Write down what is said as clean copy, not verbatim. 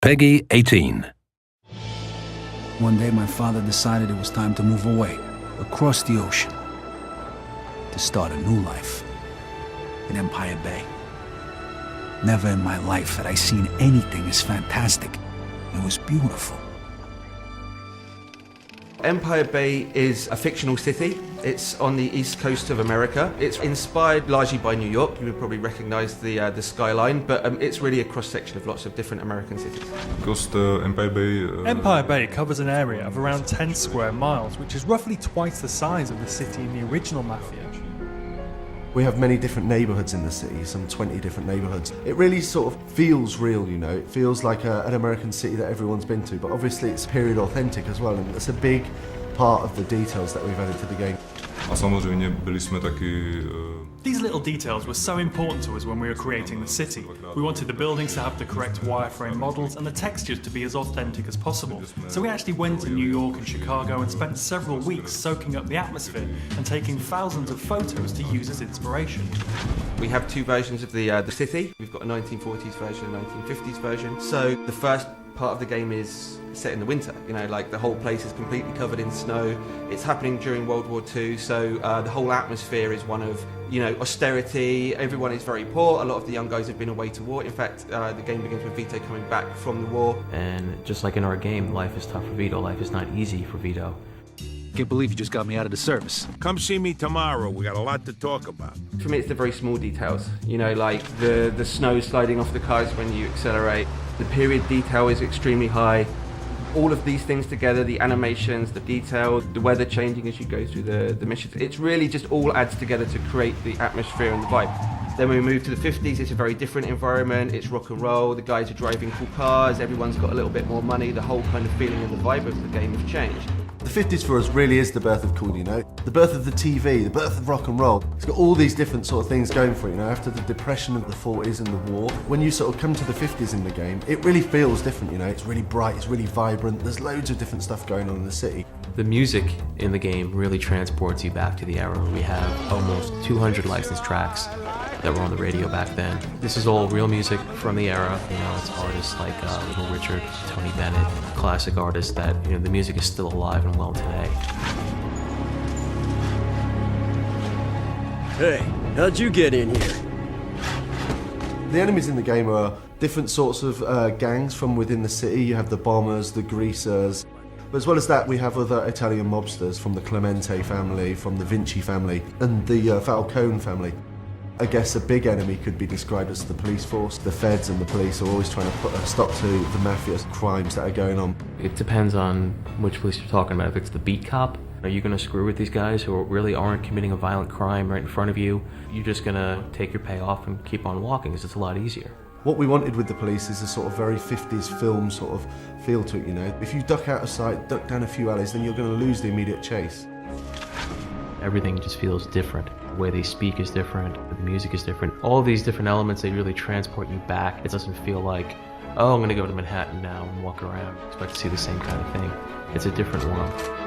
Peggy 18. One day my father decided it was time to move away, across the ocean, to start a new life in Empire Bay. Never in my life had I seen anything as fantastic. It was beautiful. Empire Bay is a fictional city. It's on the east coast of America. It's inspired largely by New York. You would probably recognize the skyline, but it's really a cross-section of lots of different American cities. Empire Bay covers an area of around 10 square miles, which is roughly twice the size of the city in the original Mafia. We have many different neighbourhoods in the city, some 20 different neighbourhoods. It really sort of feels real, you know. It feels like an American city that everyone's been to, but obviously it's period authentic as well, and it's a big part of the details that we've added to the game. These little details were so important to us when we were creating the city. We wanted the buildings to have the correct wireframe models and the textures to be as authentic as possible. So we actually went to New York and Chicago and spent several weeks soaking up the atmosphere and taking thousands of photos to use as inspiration. We have two versions of the city. We've got a 1940s version and a 1950s version. So the first part of the game is set in the winter, you know, like the whole place is completely covered in snow. It's happening during World War II, so the whole atmosphere is one of, you know, austerity. Everyone is very poor. A lot of the young guys have been away to war. In fact, the game begins with Vito coming back from the war. And just like in our game, life is tough for Vito. Life is not easy for Vito. Can't believe you just got me out of the service. Come see me tomorrow. We got a lot to talk about. For me, it's the very small details. You know, like the snow sliding off the cars when you accelerate. The period detail is extremely high. All of these things together, the animations, the detail, the weather changing as you go through the missions, it's really just all adds together to create the atmosphere and the vibe. Then when we move to the 50s, it's a very different environment. It's rock and roll, the guys are driving cool cars, everyone's got a little bit more money, the whole kind of feeling and the vibe of the game has changed. The 50s for us really is the birth of cool, you know? The birth of the TV, the birth of rock and roll. It's got all these different sort of things going for it, you know, after the depression of the 40s and the war. When you sort of come to the 50s in the game, it really feels different, you know? It's really bright, it's really vibrant, there's loads of different stuff going on in the city. The music in the game really transports you back to the era. We have almost 200 licensed tracks that were on the radio back then. This is all real music from the era. You know, it's artists like Little Richard, Tony Bennett, classic artists that, you know, the music is still alive and well today. Hey, how'd you get in here? The enemies in the game are different sorts of gangs from within the city. You have the bombers, the greasers. But as well as that, we have other Italian mobsters from the Clemente family, from the Vinci family, and the Falcone family. I guess a big enemy could be described as the police force. The feds and the police are always trying to put a stop to the mafia's crimes that are going on. It depends on which police you're talking about. If it's the beat cop, are you going to screw with these guys who really aren't committing a violent crime right in front of you? You're just going to take your payoff and keep on walking because it's a lot easier. What we wanted with the police is a sort of very 50s film sort of feel to it, you know. If you duck out of sight, duck down a few alleys, then you're going to lose the immediate chase. Everything just feels different. The way they speak is different, the music is different. All these different elements, they really transport you back. It doesn't feel like, oh, I'm going to go to Manhattan now and walk around. Expect to see the same kind of thing. It's a different world.